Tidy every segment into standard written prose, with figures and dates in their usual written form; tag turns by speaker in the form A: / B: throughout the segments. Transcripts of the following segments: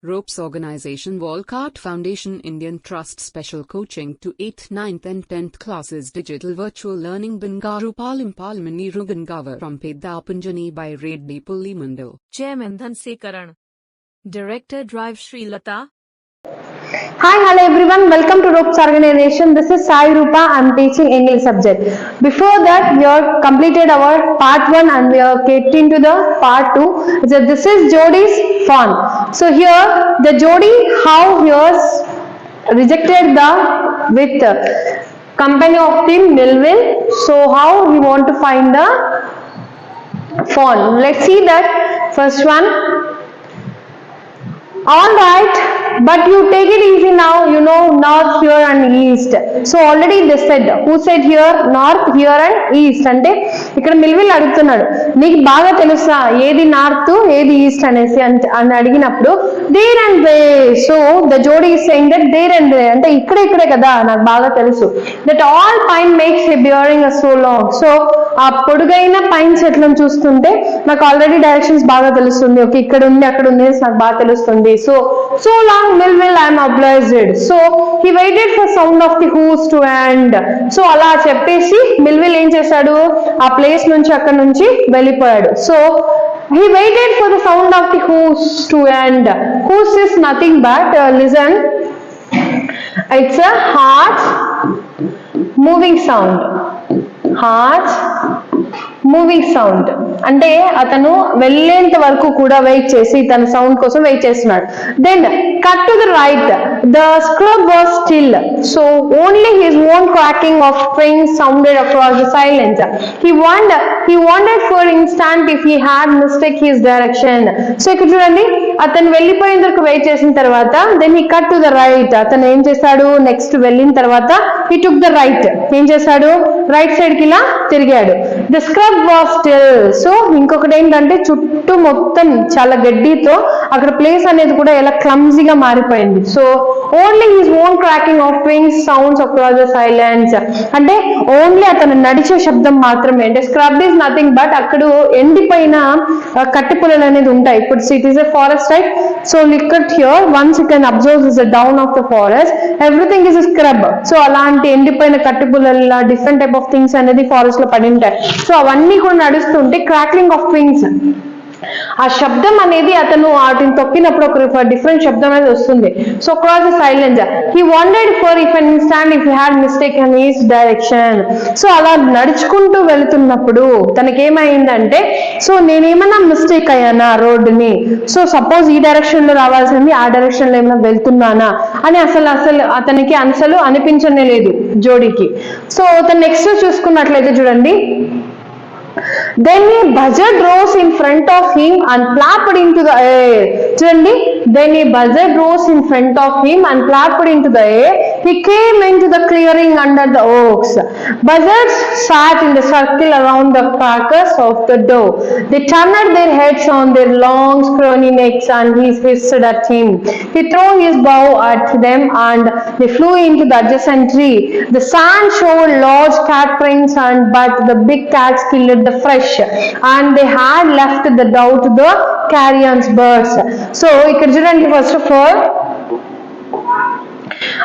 A: Ropes Organization Walcott Foundation Indian Trust Special Coaching to 8th, 9th and 10th Classes Digital Virtual Learning Bangaru Palimani Rugangavar from Pedapunjani by Reddy Pulli Mandal.
B: Chairman Dhanse Karan. Director Drive Sri Lata.
C: Hi, hello everyone. Welcome to Ropes Organization. This is Sai Rupa. I'm teaching English subject. Before that, we have completed our part 1 and we are getting to the part 2. So this is Jodi's fun. So here, the Jodi, how he was rejected with company of the Millville. So how we want to find the fawn. Let's see that first one. All right, but you take it easy now, you know north, here and east. So already they said, who said here? North, here and east. అంటే ఇక్కడ మిల్విల్ అడుగుతున్నాడు, నీకు బాగా తెలుసా ఏది north ఏది east అనేసి అని అడిగినప్పుడు there and they. So the Jody is saying that there and they అంటే ఇక్కడే కదా నాకు బాగా తెలుసు. That all pine makes a bearing so long. So ఆ పొడుగైన పైన్ చెట్లను చూస్తుంటే నాకు ఆల్రెడీ డైరెక్షన్స్ బాగా తెలుస్తుంది. ఓకే, ఇక్కడ ఉంది అక్కడ ఉంది నాకు బాగా తెలుస్తుంది. So long Millville I am obliged. So he waited for sound of the hooves to end. So అలా చెప్పేసి మిల్విల్ ఏం చేశాడు, ఆ ప్లేస్ నుంచి అక్కడ నుంచి వెళ్ళిపోయాడు. So he waited for the sound of the hooves to end. Hooves is nothing but listen, it's a heart moving sound. Heart moving sound అంటే అతను వెళ్ళేంత వరకు కూడా వెయిట్ చేసి తన సౌండ్ కోసం వెయిట్ చేస్తున్నాడు. Then cut to the right, the scrub was still. So only his own cracking of springs sounded across the silence. He wondered for an instant if he had mistaken his direction. So ఇక్కడ చూడండి, అతను వెళ్ళిపోయిన వరకు wait చేసిన తర్వాత then he cut to the right. అతను ఏం చేశాడు, నెక్స్ట్ వెళ్ళిన తర్వాత హీ టుక్ ద రైట్. ఏం చేశాడు, రైట్ సైడ్ కి ఇలా తిరిగాడు. The scrub was still. So ఇంకొకటి ఏంటంటే చుట్టూ మొత్తం చాలా గడ్డితో అక్కడ ప్లేస్ అనేది కూడా ఎలా క్లమ్జీగా మారిపోయింది. So only his own cracking of wings sounds across the silence. అంటే ఓన్లీ అతను నడిచే శబ్దం మాత్రమే. అంటే స్క్రబ్ ఈస్ నథింగ్ బట్ అక్కడ ఎండిపోయిన కట్టె పుల్లలు అనేది ఉంటాయి. ఇప్పుడు it is a forest right. So look at here, once you can observe this down of the forest, everything is scrub. So అలాంటి ఎండిపోయిన కట్టె పుల్లల డిఫరెంట్ టైప్ ఆఫ్ థింగ్స్ అనేది ఫారెస్ట్ లో పడి ఉంటాయి. సో అవన్నీ కూడా నడుస్తుంటే క్రాక్లింగ్ ఆఫ్ వింగ్స్, ఆ శబ్దం అనేది అతను వాటిని తొక్కినప్పుడు ఒక డిఫరెంట్ శబ్దం అనేది వస్తుంది. So across the silence he wanted for if an instant if he had mistaken his direction. So అలా నడుచుకుంటూ వెళుతున్నప్పుడు తనకేమైందంటే, సో నేనేమన్నా మిస్టేక్ అయ్యానా రోడ్డుని, సో సపోజ్ ఈ డైరెక్షన్ లో రావాల్సింది ఆ డైరెక్షన్ లో ఏమైనా వెళ్తున్నానా అని అసలు అతనికి అనిపించనే లేదు జోడీకి. సో తను నెక్స్ట్ చూసుకున్నట్లయితే చూడండి, then a buzzard rose in front of him and flapped into the air. చూడండి, then a buzzard rose in front of him and flapped into the air. He came into the clearing under the oaks. Buzzards sat in the circle around the carcass of the doe. They turned their heads on their long scrawny necks and he hissed at him. He threw his bow at them and they flew into the adjacent tree. The sand showed large cat prints but the big cats killed the fresh and they had left the doe to the carrion birds. So ఇక్కడ చూడండి, first of all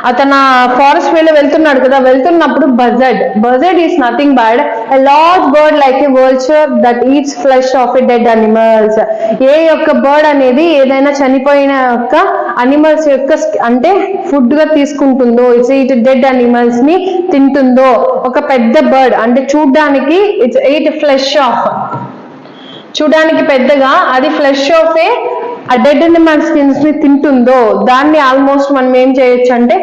C: అతను forest వేలో వెళ్తున్నాడు కదా, వెళ్తున్నప్పుడు buzzard is nothing but a large bird like a vulture that eats flesh of a dead animals. ఏ యొక్క bird అనేది ఏదైనా చనిపోయిన యొక్క అనిమల్స్ యొక్క అంటే ఫుడ్ గా తీసుకుంటుందో, ఇట్స్ ఈట్ డెడ్ అనిమల్స్ ని తింటుందో, ఒక పెద్ద బర్డ్ అంటే చూడ్డానికి ఇట్స్ ఈట్ ఫ్లెష్ ఆఫ్, చూడడానికి పెద్దగా అది ఫ్లెష్ ఆఫ్ ఏ ఆ డెడ్ అనిమల్ స్కిన్స్ ని తింటుందో దాన్ని ఆల్మోస్ట్ మనం ఏం చేయొచ్చు అంటే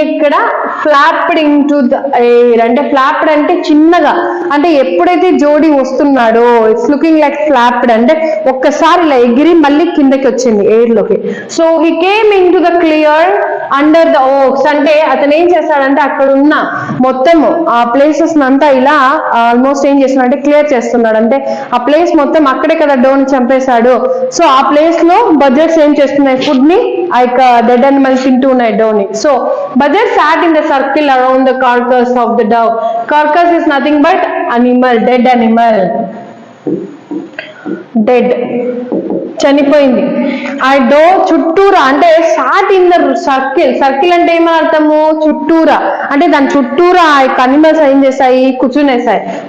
C: ఇక్కడ flapped into the air. అంటే ఫ్లాప్డ్ అంటే చిన్నగా, అంటే ఎప్పుడైతే జోడీ వస్తున్నాడో ఇట్స్ లుకింగ్ లైక్ ఫ్లాప్డ్ అంటే ఒక్కసారి ఇలా ఎగిరి మళ్ళీ కిందకి వచ్చింది ఎయిర్ లోకి. So he came into the clear under the oaks. అంటే అతను ఏం చేస్తాడంటే అక్కడ ఉన్న మొత్తము ఆ ప్లేసెస్ అంతా ఇలా ఆల్మోస్ట్ ఏం చేస్తున్నాడు అంటే క్లియర్ చేస్తున్నాడు. అంటే ఆ ప్లేస్ మొత్తం అక్కడే కదా డోని చంపేశాడు. సో ఆ ప్లేస్ లో బజర్స్ ఏం చేస్తున్నాయి, ఫుడ్ ని ఆ యొక్క డెడ్ అనిమల్స్ తింటూ ఉన్నాయి డోని. So buzzards sat in the circle around the carcass of the dove. Carcass is nothing but animal, dead animal, dead చనిపోయింది. ఆ డోర్ చుట్టూరా అంటే sat in the circle. Circle అంటే ఏమని అర్థము? చుట్టూరా. అంటే దాని చుట్టూరా ఆ యొక్క అనిమల్స్ ఏం చేస్తాయి?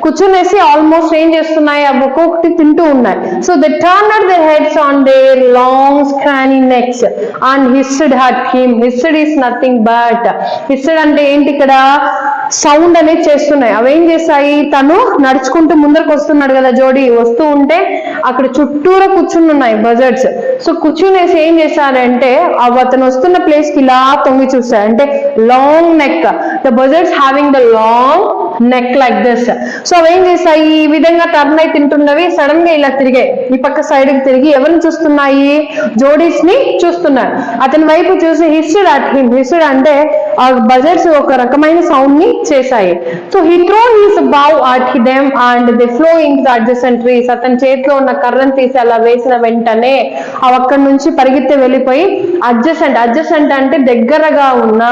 C: కూర్చునేసి ఆల్మోస్ట్ ఏం చేస్తున్నాయి? అవి ఒక్కొక్కటి తింటూ ఉన్నాయి. So they turned their heads on their long scrawny necks and hissed at him. Hissed is nothing but, hissed అంటే ఏంటి? ఇక్కడ సౌండ్ అనేది చేస్తున్నాయి. అవేం చేస్తాయి? తను నడుచుకుంటూ ముందరకు వస్తున్నాడు కదా జోడి, వస్తూ ఉంటే అక్కడ చుట్టూరా కూర్చుని ఉన్నాయి బజర్డ్స్. సో కూర్చునేసి ఏం చేశారంటే అతను వస్తున్న ప్లేస్ కి ఇలా తొంగి చూస్తాయి. అంటే long neck, the buzzards having the long neck like this. So అవేం చేస్తాయి? ఈ విధంగా టర్న్ అయి తింటున్నవి సడన్ గా ఇలా తిరిగాయి. ఈ పక్క సైడ్ కి తిరిగి ఎవరిని చూస్తున్నాయి? జోడీస్ ని చూస్తున్నాడు. అతని వైపు చూసి హిస్టెడ్ అట్ హిమ్. హిస్టెడ్ అంటే ఆ బజర్డ్స్ ఒక రకమైన సౌండ్ ని చేశాయి. So he throw his bow at them and they flow in to adjacent trees. అతని చేతిలో ఉన్న కర్రను తీసి అలా వేసిన వెంటనే అవి అక్కడి నుంచి పరిగెత్తి వెళ్ళిపోయి అడ్జసెంట్ అంటే దగ్గరగా ఉన్న,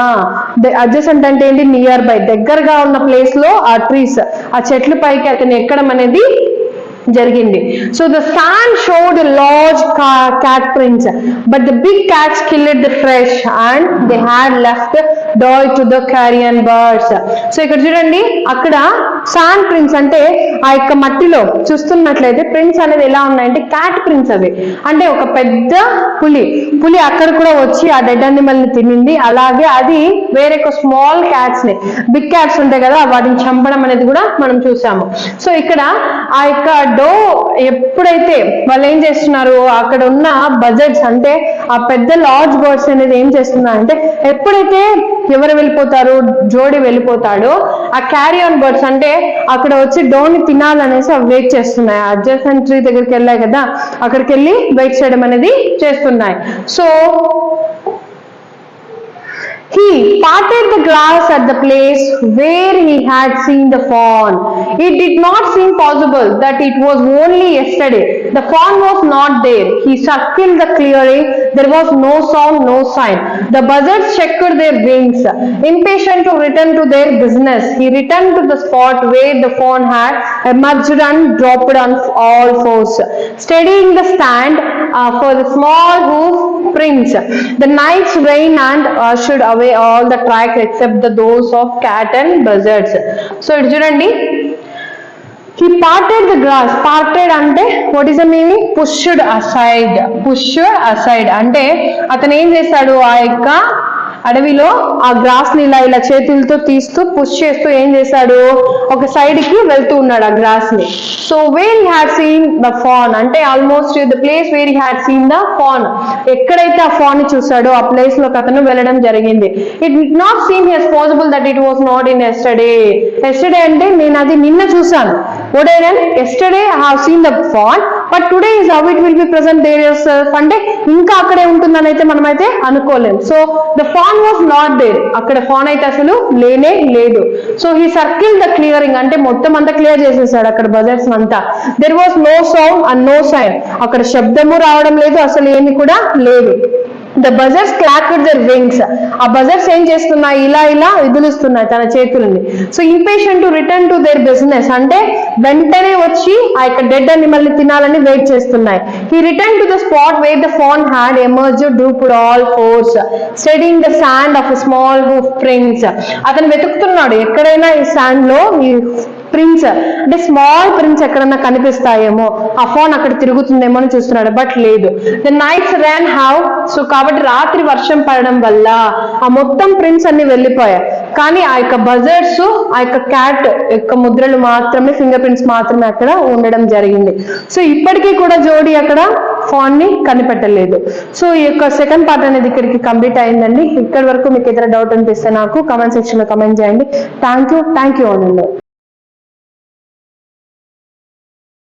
C: అడ్జసెంట్ అంటే ఏంటి? నియర్ బై, దగ్గరగా ఉన్న ప్లేస్ లో ఆ ట్రీస్, ఆ చెట్ల పైకి అతను ఎక్కడం అనేది జరిగింది. So the sand showed large cat prints, but the big cats killed the fresh and they had left doy to the carrion birds. So ఇక్కడ చూడండి, అక్కడ శాండ్ ప్రింట్స్ అంటే ఆ యొక్క మట్టిలో చూస్తున్నట్లయితే ప్రింట్స్ అనేది ఎలా ఉన్నాయంటే క్యాట్ ప్రింట్స్. అవి అంటే ఒక పెద్ద పులి అక్కడ కూడా వచ్చి ఆ డెడ్ అనిమల్ ని తినింది. అలాగే అది వేరే ఒక స్మాల్ క్యాట్స్ ని, బిగ్ క్యాట్స్ ఉంటాయి కదా, వాటిని చంపడం అనేది కూడా మనం చూసాము. సో ఇక్కడ ఆ యొక్క డో ఎప్పుడైతే వాళ్ళు ఏం చేస్తున్నారు, అక్కడ ఉన్న బజర్డ్స్ అంటే ఆ పెద్ద లార్జ్ బర్డ్స్ అనేది ఏం చేస్తున్నారంటే ఎప్పుడైతే ఎవరు వెళ్ళిపోతారు? జోడి వెళ్ళిపోతాడో ఆ క్యారీ ఆన్ బర్డ్స్ అంటే అక్కడ వచ్చి డోని తినాలనేసి అవి వెయిట్ చేస్తున్నాయి. అడ్జసెంట్ ట్రీ దగ్గరికి వెళ్ళాయి కదా, అక్కడికి వెళ్ళి వెయిట్ చేయడం అనేది చేస్తున్నాయి. So he parted the grass at the place where he had seen the fawn. It did not seem possible that it was only yesterday. The fawn was not there. He circled the clearing. There was no sound, no sign. The buzzards checked their wings, impatient to return to their business. He returned to the spot where the fawn had emerged and dropped on all fours, steadying the stand for the small hoof prints. The night's rain and ushered away all the tracks except those of cat and buzzards. So it's చూడండి, he parted the grass. Parted అంటే what is the meaning? pushed aside అంటే అతను ఏం చేశాడు? ఆ యొక్క అడవిలో ఆ గ్రాస్ ని ఇలా చేతులతో తీస్తూ పుష్ చేస్తూ ఏం చేశాడు? ఒక సైడ్ కి వెళ్తూ ఉన్నాడు ఆ గ్రాస్ ని. So where he had seen the fawn అంటే almost the place where he had seen the fawn, ఎక్కడైతే ఆ ఫాన్ ని చూసాడో ఆ ప్లేస్ లోకి అతను వెళ్ళడం జరిగింది. It did not seem as possible that it was not in yesterday. Yesterday అంటే నేను అది నిన్న చూసాను. Yesterday I have seen the fawn, but today is how it will be present there yourself అంటే ఇంకా అక్కడే ఉంటుందని అయితే మనమైతే అనుకోలేం. So the fawn was not there, అక్కడ ఫాన్ అయితే అసలు లేనే లేదు. So he circle the clearing అంటే మొత్తం అంతా క్లియర్ చేసేసాడు అక్కడ బజర్స్ అంతా. There was no sound and no sign, అక్కడ శబ్దము రావడం లేదు, అసలు ఏమి కూడా లేదు. The buzzards clacked their wings. ఆ బజర్స్ ఏం చేస్తున్నాయి? ఇలా విదులుస్తున్నాయి తన చేతుల్ని. So impatient to return to their business అంటే వెంటనే వచ్చి ఆ యొక్క డెడ్ అనిమల్ ని తినాలని వెయిట్ చేస్తున్నాయి. He returned to the spot where the fawn had emerged, drooped all fours, steadying the sand of a small hoof prints. అతను వెతుకుతున్నాడు ఎక్కడైనా ఈ శాండ్ లో ఈ ప్రింట్స్ అంటే స్మాల్ ప్రింట్స్ ఎక్కడన్నా కనిపిస్తాయేమో, ఆ ఫోన్ అక్కడ తిరుగుతుందేమో అని చూస్తున్నాడు, బట్ లేదు. The nights rain have, so కాబట్టి రాత్రి వర్షం పడడం వల్ల ఆ మొత్తం ప్రింట్స్ అన్ని వెళ్ళిపోయాయి. కానీ ఆ యొక్క బజర్డ్స్, ఆ యొక్క క్యాట్ యొక్క ముద్రలు మాత్రమే, ఫింగర్ ప్రింట్స్ మాత్రమే అక్కడ ఉండడం జరిగింది. సో ఇప్పటికీ కూడా జోడీ అక్కడ ఫోన్ ని కనిపెట్టలేదు. సో ఈ యొక్క సెకండ్ పార్ట్ అనేది ఇక్కడికి కంప్లీట్ అయిందండి. ఇక్కడి వరకు మీకు ఏదైనా డౌట్ అనిపిస్తే నాకు కమెంట్ సెక్షన్ లో కమెంట్ చేయండి. Thank you.